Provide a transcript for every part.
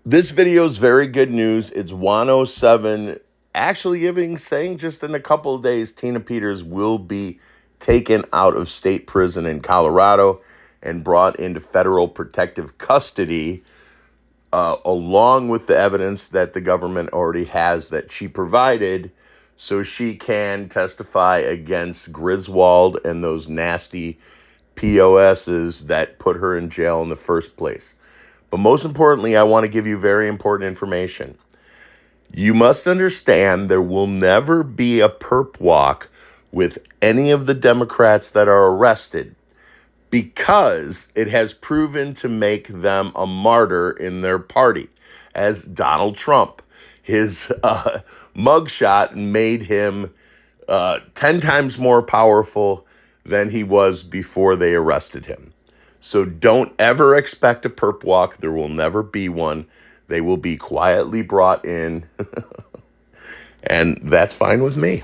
This video is very good news. It's 107 actually saying just in a couple of days, Tina Peters will be taken out of state prison in Colorado and brought into federal protective custody, along with the evidence that the government already has that she provided, so she can testify against Griswold and those nasty POSs that put her in jail in the first place. But most importantly, I want to give you very important information. You must understand there will never be a perp walk with any of the Democrats that are arrested, because it has proven to make them a martyr in their party. As Donald Trump, his mugshot made him 10 times more powerful than he was before they arrested him. So don't ever expect a perp walk. There will never be one. They will be quietly brought in, and that's fine with me.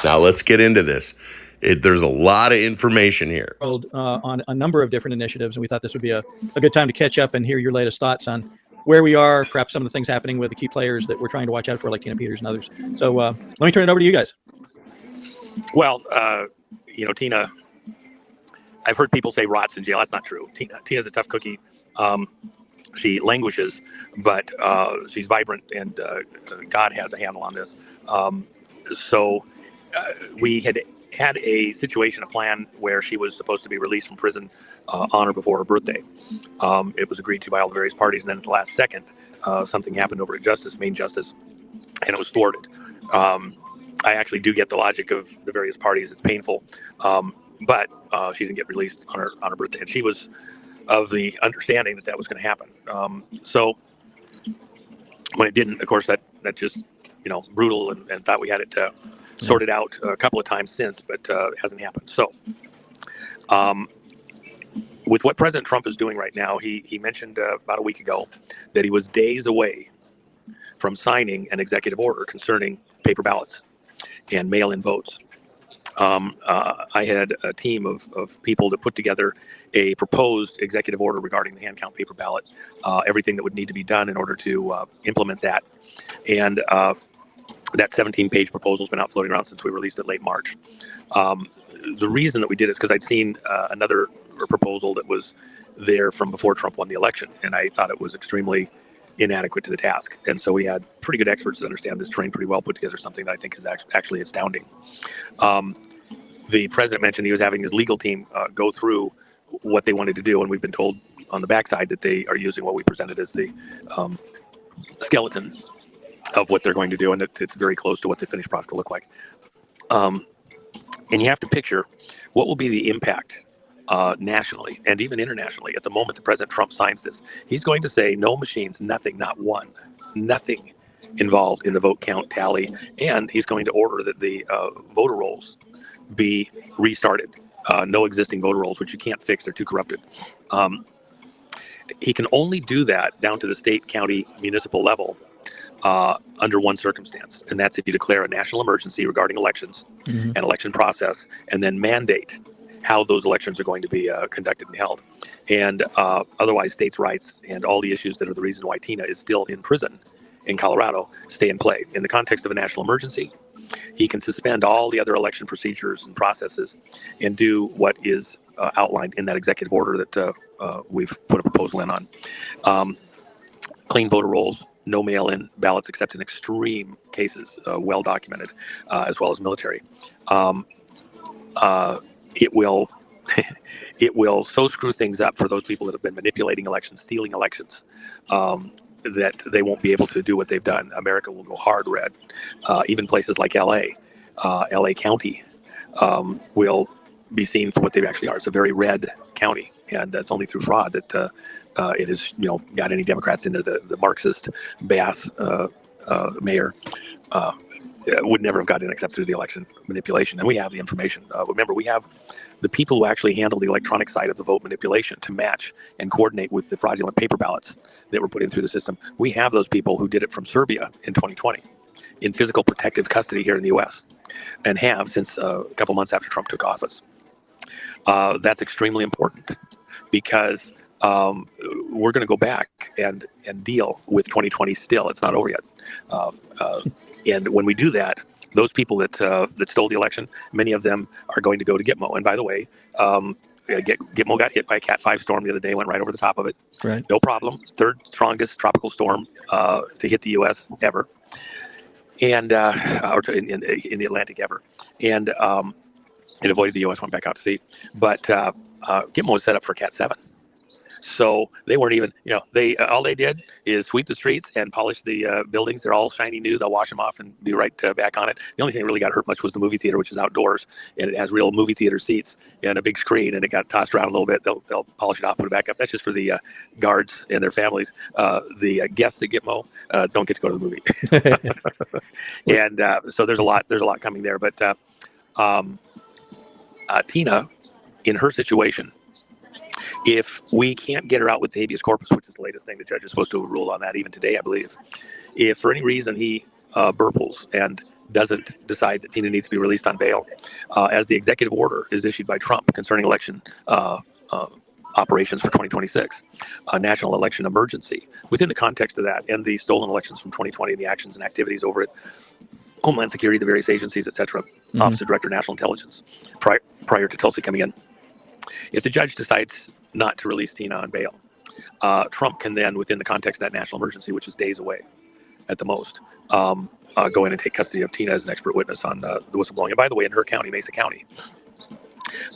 Now let's get into this. There's a lot of information here. On a number of different initiatives, and we thought this would be a good time to catch up and hear your latest thoughts on where we are, perhaps some of the things happening with the key players that we're trying to watch out for, like Tina Peters and others. So let me turn it over to you guys. Well, Tina, I've heard people say rots in jail. That's not true. Tina's a tough cookie. She languishes, but she's vibrant, and God has a handle on this. So we had a situation, a plan where she was supposed to be released from prison on or before her birthday. It was agreed to by all the various parties, and then at the last second, something happened over at Main Justice, and it was thwarted. I actually do get the logic of the various parties. It's painful, but she didn't get released on her birthday, and she was of the understanding that was going to happen. So when it didn't, of course, that just brutal, and thought we had it sorted out a couple of times since, but it hasn't happened. So with what President Trump is doing right now, he mentioned about a week ago that he was days away from signing an executive order concerning paper ballots and mail-in votes. I had a team of people that put together a proposed executive order regarding the hand count paper ballot, everything that would need to be done in order to implement that. And that 17-page proposal has been out floating around since we released it late March. The reason that we did it is because I'd seen another proposal that was there from before Trump won the election, and I thought it was extremely inadequate to the task. And so we had pretty good experts that understand this terrain pretty well put together something that I think is actually astounding. The president mentioned he was having his legal team go through what they wanted to do, and we've been told on the backside that they are using what we presented as the skeleton of what they're going to do, and that it's very close to what the finished product will look like. And you have to picture what will be the impact nationally and even internationally at the moment that President Trump signs this. He's going to say no machines, nothing, not one, nothing involved in the vote count tally, and he's going to order that the voter rolls be restarted. No existing voter rolls, which you can't fix; they're too corrupted. He can only do that down to the state, county, municipal level under one circumstance, and that's if you declare a national emergency regarding elections and election process, and then mandate how those elections are going to be conducted and held. And otherwise, states' rights and all the issues that are the reason why Tina is still in prison in Colorado stay in play. In the context of a national emergency, he can suspend all the other election procedures and processes and do what is outlined in that executive order that we've put a proposal in on. Clean voter rolls, no mail-in ballots except in extreme cases, well documented, as well as military. It will it will so screw things up for those people that have been manipulating elections, stealing elections, that they won't be able to do what they've done. America will go hard red. Even places like LA County will be seen for what they actually are. It's a very red county, and that's only through fraud that it has got any Democrats in there. The Marxist Bass mayor would never have gotten in except through the election manipulation. And we have the information. Remember, we have the people who actually handle the electronic side of the vote manipulation to match and coordinate with the fraudulent paper ballots that were put in through the system. We have those people who did it from Serbia in 2020 in physical protective custody here in the U.S. and have since a couple months after Trump took office. That's extremely important because we're going to go back and deal with 2020 still. It's not over yet. And when we do that, those people that stole the election, many of them are going to go to Gitmo. And by the way, Gitmo got hit by a Cat 5 storm the other day, went right over the top of it. Right. No problem. Third strongest tropical storm to hit the U.S. ever, and in the Atlantic ever. And it avoided the U.S., went back out to sea. But Gitmo was set up for Cat 7. So they weren't even, they all they did is sweep the streets and polish the buildings. They're all shiny new. They'll wash them off and be right back on it. The only thing that really got hurt much was the movie theater, which is outdoors, and it has real movie theater seats and a big screen, and it got tossed around a little bit. They'll polish it off, put it back up. That's just for the guards and their families. The guests at Gitmo don't get to go to the movie. And so there's a lot coming there. But Tina, in her situation, if we can't get her out with the habeas corpus, which is the latest thing, the judge is supposed to rule on that even today, I believe. If for any reason he burples and doesn't decide that Tina needs to be released on bail, as the executive order is issued by Trump concerning election operations for 2026, a national election emergency, within the context of that and the stolen elections from 2020 and the actions and activities over it, Homeland Security, the various agencies, etc., Office of Director of National Intelligence, prior to Tulsi coming in. If the judge decides not to release Tina on bail, Trump can then, within the context of that national emergency, which is days away at the most, go in and take custody of Tina as an expert witness on the whistleblowing. And by the way, in her county, Mesa County,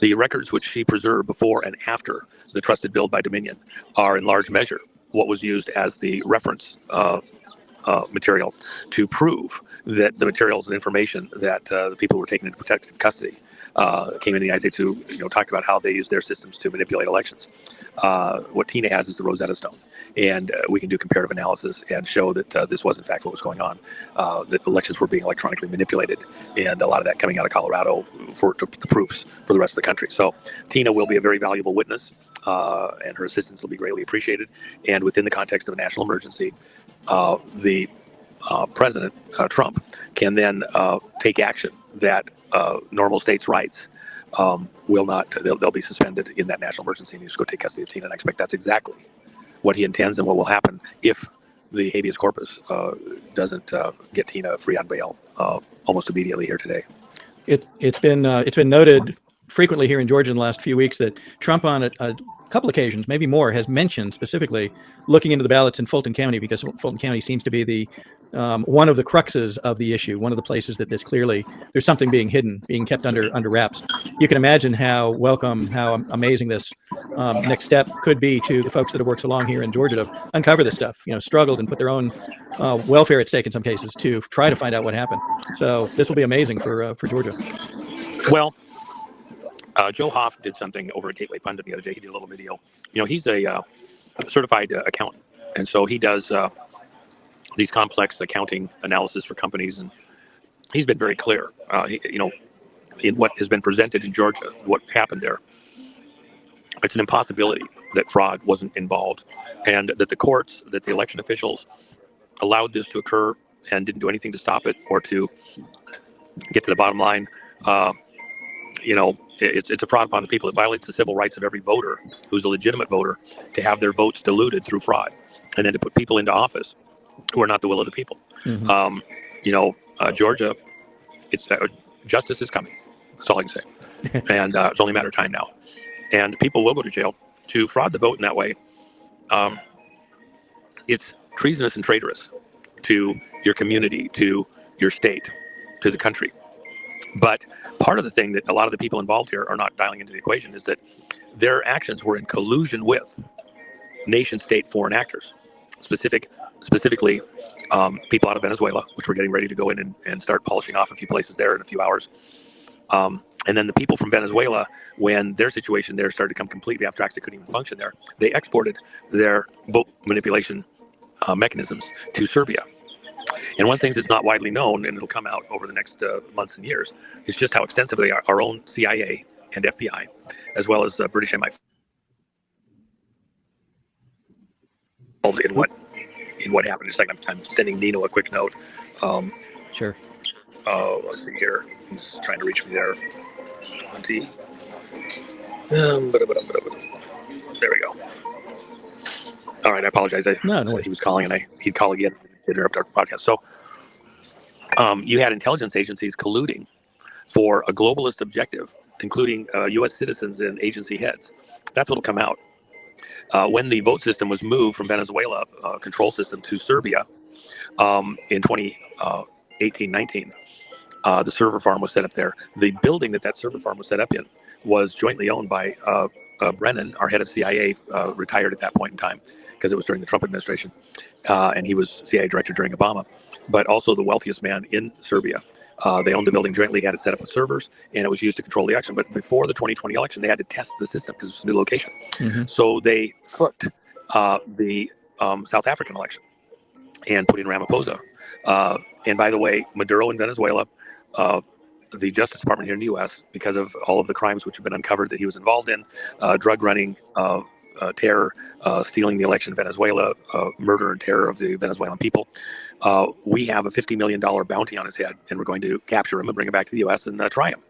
the records which she preserved before and after the trusted build by Dominion are in large measure what was used as the reference material to prove that the materials and information that the people who were taken into protective custody came in the United States, who talked about how they use their systems to manipulate elections. What Tina has is the Rosetta Stone, and we can do comparative analysis and show that this was in fact what was going on. That elections were being electronically manipulated, and a lot of that coming out of Colorado for the proofs for the rest of the country. So Tina will be a very valuable witness, and her assistance will be greatly appreciated. And within the context of a national emergency, the President Trump can then take action that normal states' rights will not, they'll be suspended in that national emergency, and you just go take custody of Tina. And I expect that's exactly what he intends and what will happen if the habeas corpus doesn't get Tina free on bail almost immediately here today. It's been noted frequently here in Georgia in the last few weeks that Trump on a couple occasions, maybe more, has mentioned specifically looking into the ballots in Fulton County, because Fulton County seems to be the one of the cruxes of the issue, one of the places that there's something being hidden, being kept under wraps. You can imagine how welcome, how amazing this next step could be to the folks that have worked so long here in Georgia to uncover this stuff, struggled and put their own welfare at stake in some cases to try to find out what happened. So this will be amazing for Georgia. Well, Joe Hoff did something over at Gateway Pundit the other day. He did a little video. He's a certified accountant, and so he does these complex accounting analysis for companies, and he's been very clear, in what has been presented in Georgia, what happened there. It's an impossibility that fraud wasn't involved, and that the courts, that the election officials allowed this to occur and didn't do anything to stop it or to get to the bottom line. It's a fraud upon the people. It violates the civil rights of every voter who's a legitimate voter to have their votes diluted through fraud, and then to put people into office who are not the will of the people. Georgia, justice is coming. That's all I can say. And it's only a matter of time now. And people will go to jail to fraud the vote in that way. It's treasonous and traitorous to your community, to your state, to the country. But part of the thing that a lot of the people involved here are not dialing into the equation is that their actions were in collusion with nation-state foreign actors, specifically people out of Venezuela, which we're getting ready to go in and start polishing off a few places there in a few hours. And then the people from Venezuela, when their situation there started to come completely off track, they couldn't even function there, they exported their vote manipulation mechanisms to Serbia. And one thing that's not widely known, and it'll come out over the next months and years, is just how extensively our own CIA and FBI, as well as the British MI, in what happened. It's like I'm sending Nino a quick note. Sure. Let's see here. He's trying to reach me there. There we go. All right, I apologize. No, no worries. He was calling, and he'd call again and interrupt our podcast. So you had intelligence agencies colluding for a globalist objective, including U.S. citizens and agency heads. That's what'll come out. When the vote system was moved from Venezuela control system to Serbia in 2018-19, the server farm was set up there. The building that server farm was set up in was jointly owned by Brennan, our head of CIA, retired at that point in time because it was during the Trump administration, and he was CIA director during Obama, but also the wealthiest man in Serbia. They owned the building jointly, had it set up with servers, and it was used to control the election. But before the 2020 election, they had to test the system because it was a new location. Mm-hmm. So they cooked the South African election and put in Ramaphosa. And by the way, Maduro in Venezuela, the Justice Department here in the U.S., because of all of the crimes which have been uncovered that he was involved in, drug running, terror, stealing the election in Venezuela, murder and terror of the Venezuelan people, we have a $50 million bounty on his head, and we're going to capture him and bring him back to the U.S. and try him.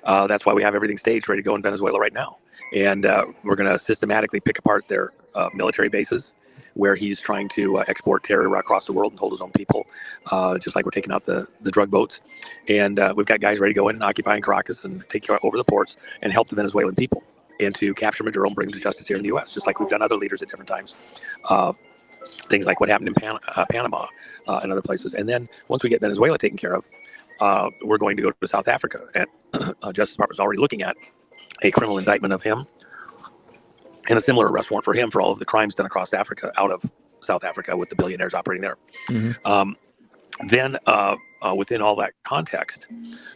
That's why we have everything staged, ready to go in Venezuela right now. And we're going to systematically pick apart their military bases, where he's trying to export terror across the world and hold his own people, just like we're taking out the drug boats. And we've got guys ready to go in and occupy Caracas and take over the ports and help the Venezuelan people, and to capture Maduro and bring him to justice here in the U.S., just like we've done other leaders at different times. Things like what happened in Panama and other places. And then once we get Venezuela taken care of, we're going to go to South Africa. And Justice Department is already looking at a criminal indictment of him and a similar arrest warrant for him for all of the crimes done across Africa, out of South Africa, with the billionaires operating there. Mm-hmm. Then within all that context,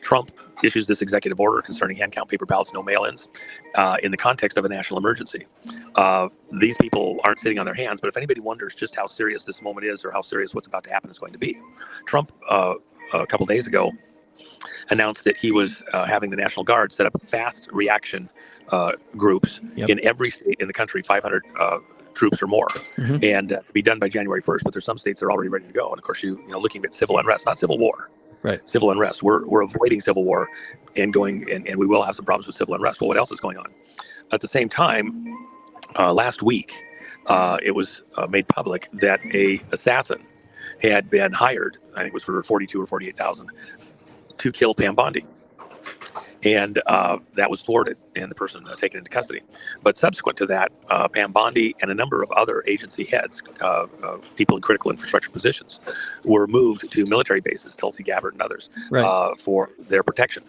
Trump issues this executive order concerning hand count paper ballots, no mail-ins, in the context of a national emergency. These people aren't sitting on their hands, but if anybody wonders just how serious this moment is, or how serious what's about to happen is going to be, Trump, a couple days ago, announced that he was having the National Guard set up fast reaction groups in every state in the country, 500 troops or more, mm-hmm. and to be done by January 1st. But there's some states that are already ready to go. And of course, you know, looking at civil unrest, not civil war, right? Civil unrest. We're avoiding civil war and going, and we will have some problems with civil unrest. Well, what else is going on? At the same time, last week, it was made public that a assassin had been hired, I think it was for 42 or 48,000, to kill Pam Bondi. And that was thwarted and the person taken into custody. But subsequent to that, Pam Bondi and a number of other agency heads, people in critical infrastructure positions, were moved to military bases, Tulsi Gabbard and others, right. For their protection.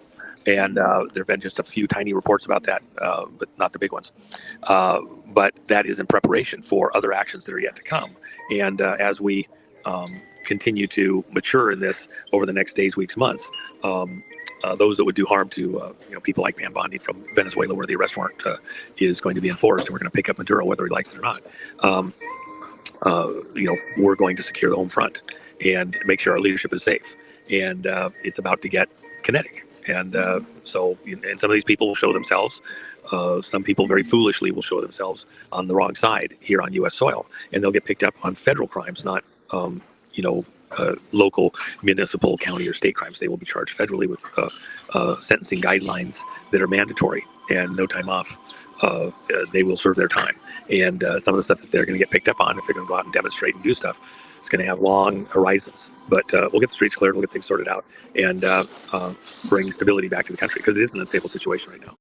And there have been just a few tiny reports about that, but not the big ones. But that is in preparation for other actions that are yet to come. And as we continue to mature in this over the next days, weeks, months, those that would do harm to people like Pam Bondi from Venezuela, where the arrest warrant is going to be enforced, and we're going to pick up Maduro whether he likes it or not. We're going to secure the home front and make sure our leadership is safe. And it's about to get kinetic. And so some of these people will show themselves. Some people very foolishly will show themselves on the wrong side here on U.S. soil, and they'll get picked up on federal crimes, not local, municipal, county, or state crimes. They will be charged federally with sentencing guidelines that are mandatory and no time off. They will serve their time. And some of the stuff that they're going to get picked up on, if they're going to go out and demonstrate and do stuff, it's going to have long horizons. But we'll get the streets cleared, we'll get things sorted out, and bring stability back to the country, because it is an unstable situation right now.